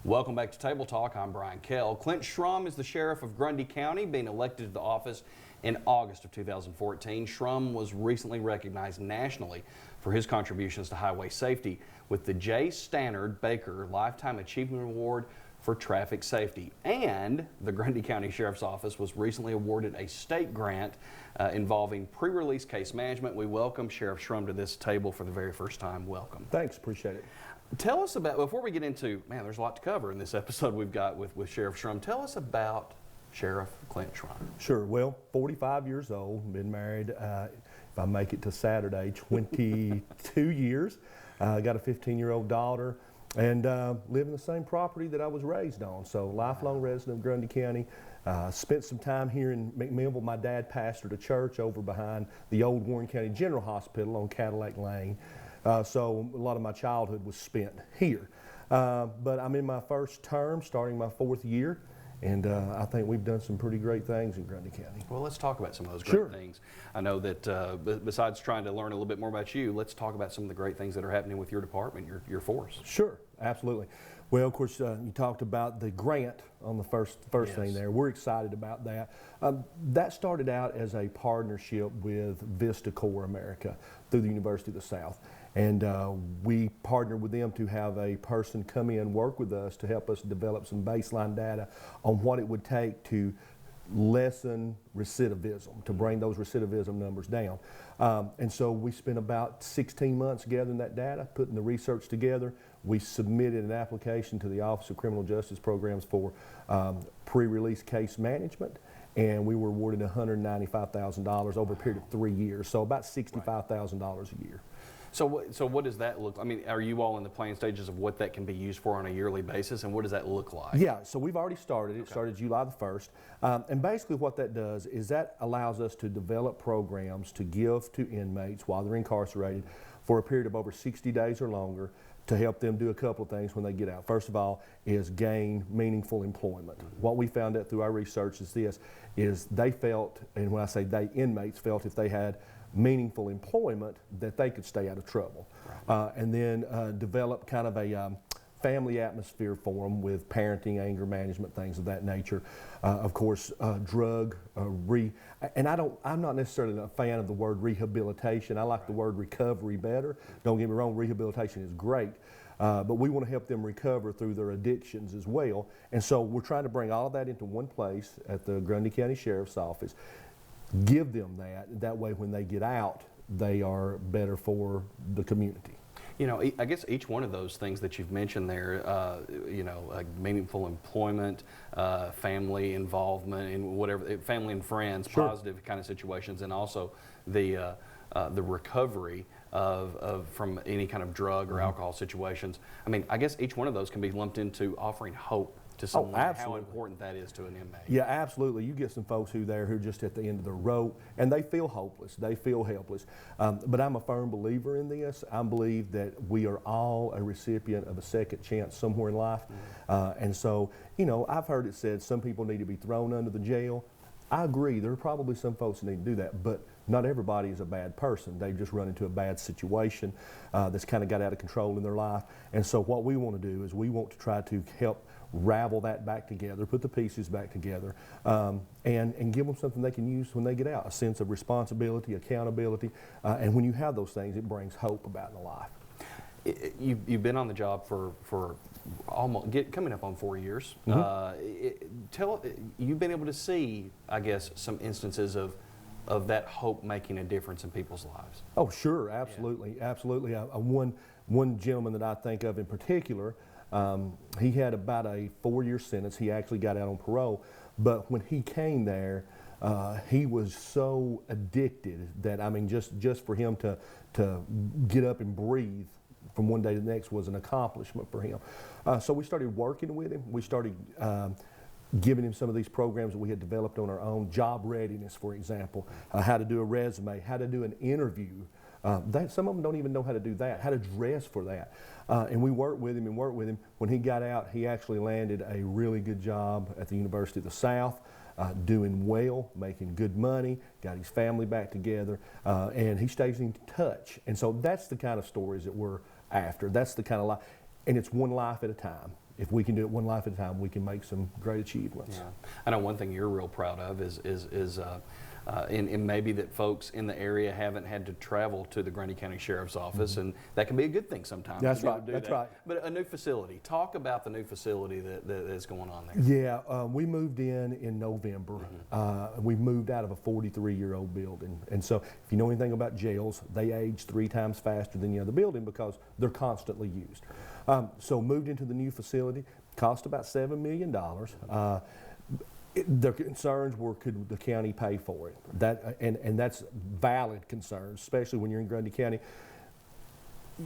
Welcome back to Table Talk. I'm Brian Kell. Clint Shrum is the sheriff of Grundy County, being elected to the office in August of 2014. Shrum was recently recognized nationally for his contributions to highway safety with the J. Stannard Baker Lifetime Achievement Award for traffic safety. And the Grundy County Sheriff's Office was recently awarded a state grant involving pre-release case management. We welcome Sheriff Shrum to this table for the very first time. Welcome. Thanks, appreciate it. Tell us about, before we get into, man, there's a lot to cover in this episode we've got with Sheriff Shrum. Tell us about Sheriff Clint Shrum. Sure. Well, 45 years old, been married, if I make it to Saturday, 22 years. Got a 15-year-old daughter, and live in the same property that I was raised on. So lifelong resident of Grundy County. Spent some time here in McMinnville. My dad pastored a church over behind the old Warren County General Hospital on Cadillac Lane. So a lot of my childhood was spent here. But I'm in my first term, starting my fourth year, and I think we've done some pretty great things in Grundy County. Well, let's talk about some of those great things. I know that besides trying to learn a little bit more about you, let's talk about some of the great things that are happening with your department, your force. Sure, absolutely. Well, of course, you talked about the grant on the first thing there. We're excited about that. That started out as a partnership with Vista Core America through the University of the South. And we partnered with them to have a person come in and work with us to help us develop some baseline data on what it would take to lessen recidivism, to bring those recidivism numbers down. And so we spent about 16 months gathering that data, putting the research together. We submitted an application to the Office of Criminal Justice Programs for pre-release case management, and we were awarded $195,000 over a period of 3 years, so about $65,000 a year. So what does that look like? I mean, are you all in the planning stages of what that can be used for on a yearly basis, and what does that look like? Yeah, so we've already started. It started July the 1st. And basically what that does is that allows us to develop programs to give to inmates while they're incarcerated for a period of over 60 days or longer to help them do a couple of things when they get out. First of all is gain meaningful employment. What we found out through our research is this, is they felt, and when I say they, inmates felt if they had meaningful employment that they could stay out of trouble. And then develop kind of a family atmosphere for them with parenting, anger management, things of that nature. Of course, and I'm not necessarily a fan of the word rehabilitation. I like the word recovery better. Don't get me wrong, rehabilitation is great. But we want to help them recover through their addictions as well. And so we're trying to bring all of that into one place at the Grundy County Sheriff's Office. Give them that way when they get out, they are better for the community. You know, I guess each one of those things that you've mentioned there, you know, like meaningful employment, family involvement in whatever, family and friends, positive kind of situations, and also the recovery from any kind of drug or alcohol situations. I mean, I guess each one of those can be lumped into offering hope to someone, how important that is to an inmate. Yeah, absolutely. You get some folks who are just at the end of the rope, and they feel hopeless, they feel helpless. But I'm a firm believer in this. I believe that we are all a recipient of a second chance somewhere in life. And so, you know, I've heard it said some people need to be thrown under the jail. I agree, there are probably some folks that need to do that, but not everybody is a bad person. They've just run into a bad situation that's kind of got out of control in their life. And so what we want to do is we want to try to help ravel that back together, put the pieces back together, and give them something they can use when they get out, a sense of responsibility, accountability, and when you have those things, it brings hope about in life. You've been on the job for almost coming up on 4 years. You've been able to see, I guess, some instances of that hope making a difference in people's lives. Oh, sure, absolutely, absolutely. One gentleman that I think of in particular, he had about a 4-year sentence. He actually got out on parole, but when he came there, he was so addicted that, I mean, just for him to get up and breathe from one day to the next was an accomplishment for him. So we started working with him. We started giving him some of these programs that we had developed on our own, job readiness, for example, how to do a resume, how to do an interview. Some of them don't even know how to do that, how to dress for that. And we worked with him. When he got out, he actually landed a really good job at the University of the South, doing well, making good money, got his family back together, and he stays in touch. And so that's the kind of stories that we're after. That's the kind of life, and it's one life at a time. if we can do it one life at a time, we can make some great achievements. Yeah. I know one thing you're real proud of is and maybe that folks in the area haven't had to travel to the Grundy County Sheriff's Office, and that can be a good thing sometimes. That's to be able right. to do That's that. right. But a new facility. Talk about the new facility that is going on there. Yeah, we moved in November. We moved out of a 43-year-old building. And so if you know anything about jails, they age 3 times faster than the other building because they're constantly used. So moved into the new facility, cost about $7 million. Their concerns were, could the county pay for it? And that's valid concerns, especially when you're in Grundy County.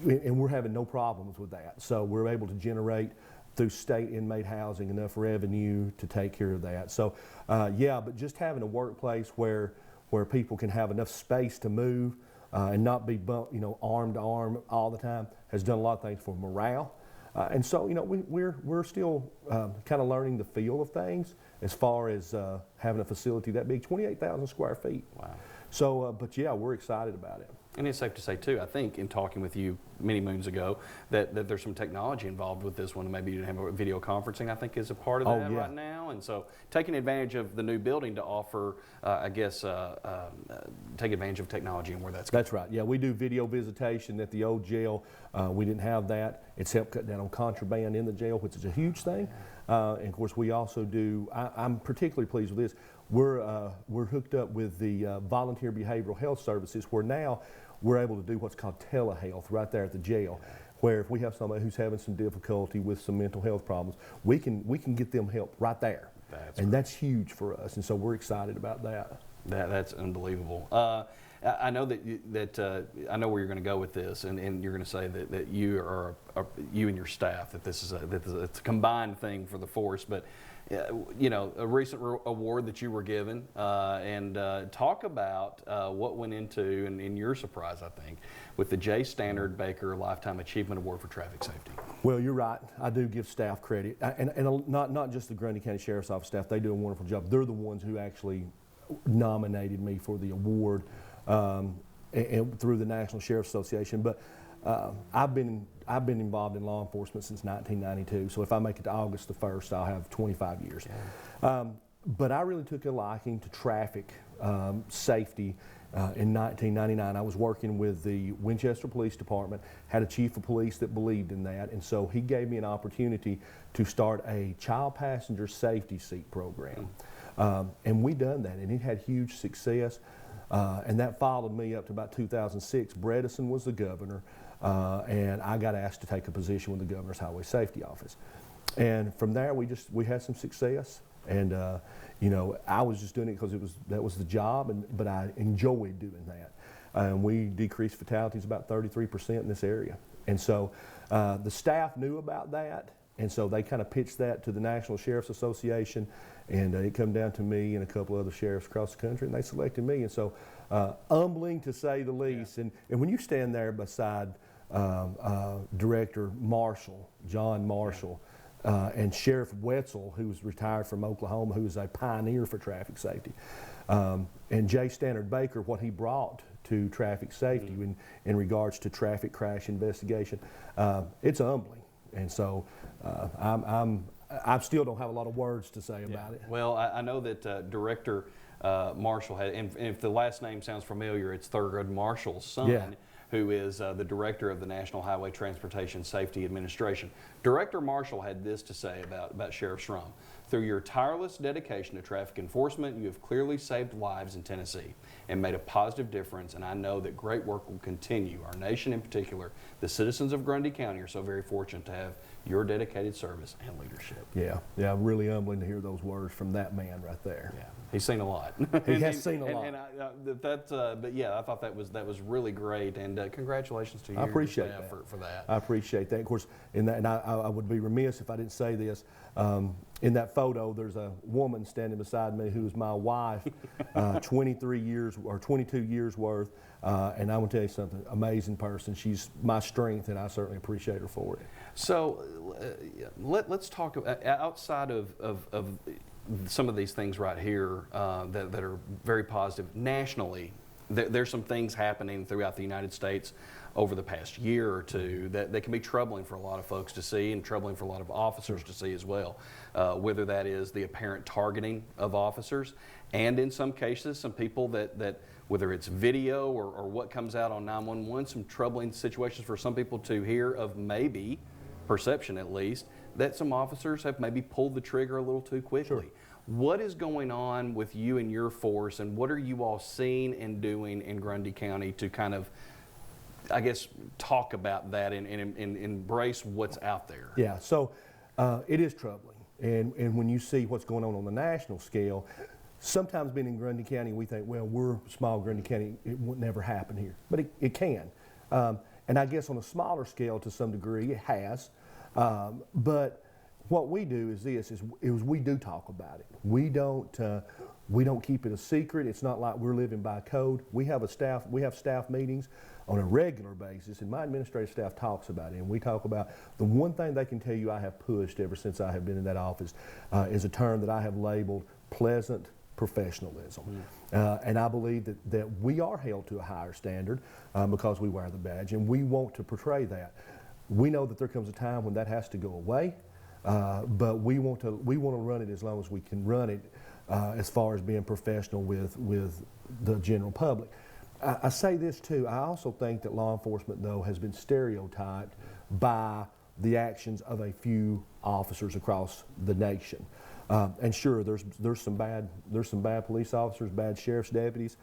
And we're having no problems with that. So we're able to generate through state inmate housing enough revenue to take care of that. So yeah, but just having a workplace where people can have enough space to move and not be arm to arm all the time has done a lot of things for morale. And so, we're still kind of learning the feel of things as far as having a facility that big, 28,000 square feet. Wow. So, but yeah, we're excited about it. And it's safe to say, too, I think, in talking with you many moons ago, that there's some technology involved with this one. Maybe you didn't have a video conferencing, I think, is a part of that right now. And so taking advantage of the new building to offer, take advantage of technology and where that's going. That's right. Yeah, we do video visitation at the old jail. We didn't have that. It's helped cut down on contraband in the jail, which is a huge thing. And of course, we also do, I'm particularly pleased with this, we're hooked up with the Volunteer Behavioral Health Services, where now we're able to do what's called telehealth right there at the jail, where if we have somebody who's having some difficulty with some mental health problems, we can get them help right there. That's huge for us, and so we're excited about that. That's unbelievable. I know that I know where you're going to go with this, and you're going to say that you are you and your staff, that this is it's a combined thing for the force. But a recent award that you were given, and talk about what went into and your surprise, I think, with the J. Standard Baker Lifetime Achievement Award for Traffic Safety. Well, you're right. I do give staff credit, and not just the Grundy County Sheriff's Office staff. They do a wonderful job. They're the ones who actually nominated me for the award and through the National Sheriff's Association. But I've been involved in law enforcement since 1992. So if I make it to August the 1st, I'll have 25 years. But I really took a liking to traffic safety in 1999. I was working with the Winchester Police Department, had a chief of police that believed in that, and so he gave me an opportunity to start a child passenger safety seat program. And we done that, and it had huge success. And that followed me up to about 2006. Bredesen was the governor, and I got asked to take a position with the governor's highway safety office. And from there, we had some success. And I was just doing it because that was the job, but I enjoyed doing that. And we decreased fatalities about 33% in this area. And so the staff knew about that. And so they kind of pitched that to the National Sheriff's Association, and it come down to me and a couple other sheriffs across the country, and they selected me. And so humbling to say the least. And when you stand there beside Director Marshall, John Marshall, and Sheriff Wetzel, who's retired from Oklahoma, who's a pioneer for traffic safety, and J. Standard Baker, what he brought to traffic safety in regards to traffic crash investigation, it's humbling. And so I still don't have a lot of words to say about it. Well, I know that Director Marshall had, and if the last name sounds familiar, it's Thurgood Marshall's son, who is the director of the National Highway Transportation Safety Administration. Director Marshall had this to say about Sheriff Shrum. Through your tireless dedication to traffic enforcement, you have clearly saved lives in Tennessee and made a positive difference, and I know that great work will continue. Our nation in particular, the citizens of Grundy County, are so very fortunate to have your dedicated service and leadership. Yeah, really humbling to hear those words from that man right there. Yeah, he's seen a lot. He has seen a lot. But yeah, I thought that was really great, and congratulations to you. I appreciate that. For that. I appreciate that. Of course, and I would be remiss if I didn't say this. In that photo, there's a woman standing beside me who's my wife, 23 years or 22 years worth, and I want to tell you something, amazing person. She's my strength, and I certainly appreciate her for it. So let's talk outside of some of these things right here that are very positive nationally. there's some things happening throughout the United States over the past year or two that can be troubling for a lot of folks to see and troubling for a lot of officers to see as well. Whether that is the apparent targeting of officers, and in some cases, some people that whether it's video or what comes out on 911, some troubling situations for some people to hear of, maybe, perception at least, that some officers have maybe pulled the trigger a little too quickly. Sure. What is going on with you and your force, and what are you all seeing and doing in Grundy County to kind of, I guess, talk about that and embrace what's out there? Yeah, so it is troubling. And when you see what's going on the national scale, sometimes being in Grundy County, we think, well, we're small Grundy County, it would never happen here. But it can. And I guess on a smaller scale to some degree, it has. But what we do is we do talk about it. We don't keep it a secret. It's not like we're living by code. We have staff meetings on a regular basis, and my administrative staff talks about it. And we talk about the one thing they can tell you I have pushed ever since I have been in that office is a term that I have labeled pleasant professionalism. And I believe that we are held to a higher standard because we wear the badge, and we want to portray that. We know that there comes a time when that has to go away. But we want to run it as long as we can run it, as far as being professional with the general public. I say this too. I also think that law enforcement, though, has been stereotyped by the actions of a few officers across the nation. And sure, there's some bad police officers, bad sheriff's deputies,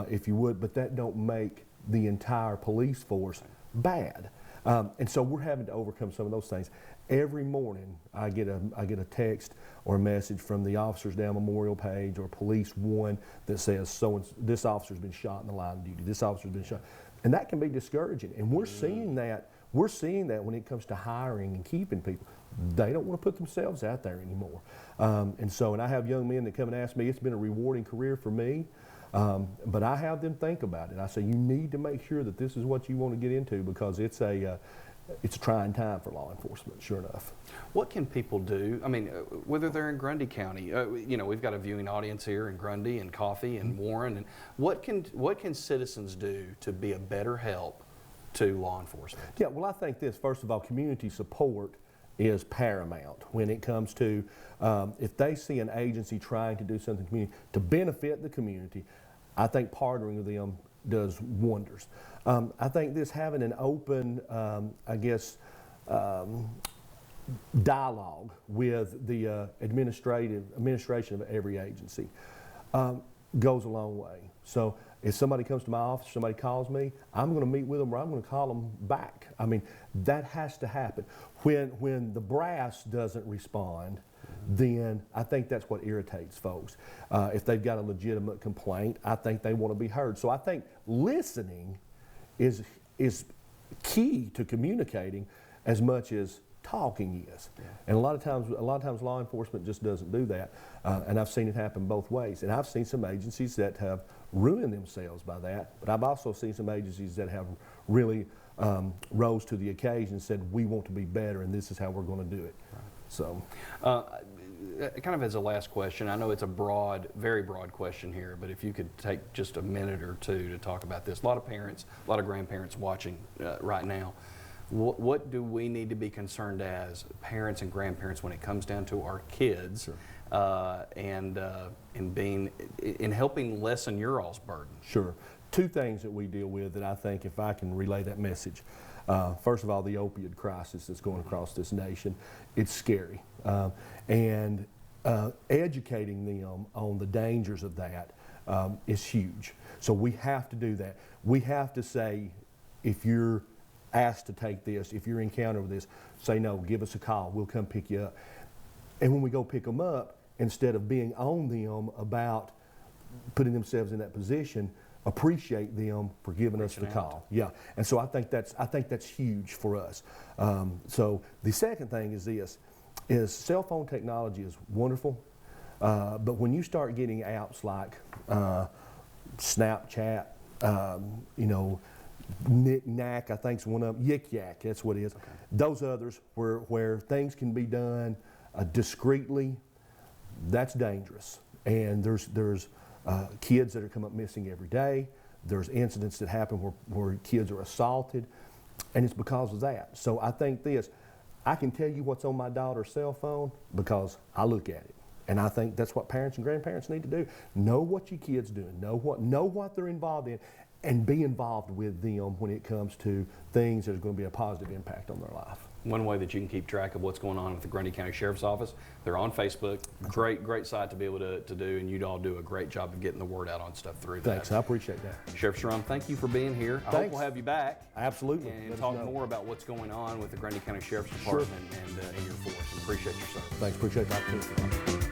if you would, but that don't make the entire police force bad. And so we're having to overcome some of those things. Every morning I get a text or a message from the Officers Down Memorial page or Police One that says this officer's been shot in the line of duty, this officer's been shot. And that can be discouraging. And we're seeing that when it comes to hiring and keeping people. They don't want to put themselves out there anymore. And I have young men that come and ask me, it's been a rewarding career for me. But I have them think about it. I say, you need to make sure that this is what you want to get into, because it's a trying time for law enforcement, sure enough. What can people do? I mean, whether they're in Grundy County, we've got a viewing audience here in Grundy and Coffee and Warren, and what can citizens do to be a better help to law enforcement? Yeah, well, I think this, first of all, community support is paramount when it comes to if they see an agency trying to do something to benefit the community. I think partnering with them does wonders. I think this having an open, dialogue with the administration of every agency goes a long way. So if somebody comes to my office, somebody calls me, I'm going to meet with them, or I'm going to call them back. I mean, that has to happen. When the brass doesn't respond, then I think that's what irritates folks. If they've got a legitimate complaint, I think they want to be heard. So I think listening is key to communicating as much as talking is. Yeah. And a lot of times law enforcement just doesn't do that. And I've seen it happen both ways. And I've seen some agencies that have ruined themselves by that, but I've also seen some agencies that have really rose to the occasion and said, we want to be better and this is how we're going to do it. Right. So. Kind of as a last question, I know it's a very broad question here, but if you could take just a minute or two to talk about this. A lot of parents, a lot of grandparents watching right now. What do we need to be concerned as parents and grandparents when it comes down to our kids? Sure. And in helping lessen your all's burden? Sure. Two things that we deal with that I think, if I can relay that message. First of all, the opioid crisis that's going across this nation. It's scary. And educating them on the dangers of that is huge. So we have to do that. We have to say, if you're asked to take this, if you're encountered with this, say no, give us a call, we'll come pick you up. And when we go pick them up, instead of being on them about putting themselves in that position, appreciate them for giving us the call. Yeah, and so I think that's huge for us. So the second thing is this: cell phone technology is wonderful, but when you start getting apps like Snapchat, Knick-Knack, I think's one of them, Yik-Yak, that's what it is. Okay. Those others where things can be done discreetly, that's dangerous. And there's kids that are come up missing every day. There's incidents that happen where kids are assaulted, and it's because of that. So I think I can tell you what's on my daughter's cell phone because I look at it. And I think that's what parents and grandparents need to do. Know what your kid's doing, know what they're involved in, and be involved with them when it comes to things that are going to be a positive impact on their life. One way that you can keep track of what's going on with the Grundy County Sheriff's Office, they're on Facebook. Great site to be able to do, and you all do a great job of getting the word out on stuff through that. Thanks, I appreciate that. Sheriff Shrum, thank you for being here. I hope we'll have you back. Absolutely. And talk more about what's going on with the Grundy County Sheriff's Department and your force. Appreciate your service. Thanks, appreciate the opportunity.